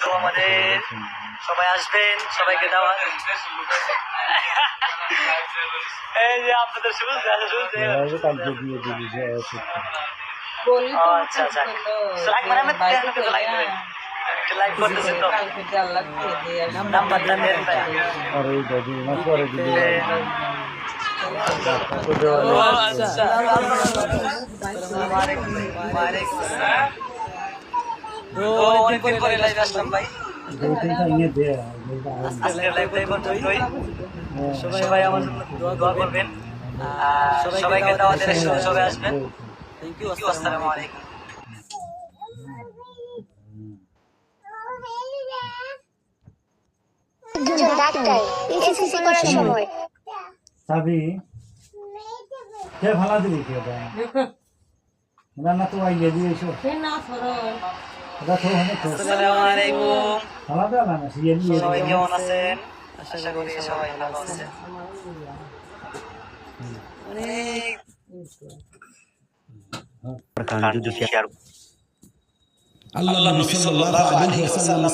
তো আমাদের সবাই আসবেন, সবাইকে দাওয়াত। এই যে আপনাদের শুনতে আচ্ছা আচ্ছা লাইভ করতেছি তো নাম্বারটা দেন ভাই। অনেকদিন পরে লাইভ আসলাম ভাই। সবাই আমার জন্য দোয়া করবেন, সবাইকে দাওয়াতের সবাই আসবেন। থ্যাংক ইউ, আসসালামু আলাইকুম। ডাক্তার এসএসসি করার সময় সাবি কে ভালো দিবি কে না না তো আইয়ে দিয়েছো না সরো এটা তো অনেক আসসালামু আলাইকুম। ভালো দাও না সিয়ে নিয়ে সবাই কেমন আছেন? আশা করি সবাই ভালো আছেন। আল্লাহ নবী সাল্লাল্লাহু আলাইহি ওয়াসাল্লাম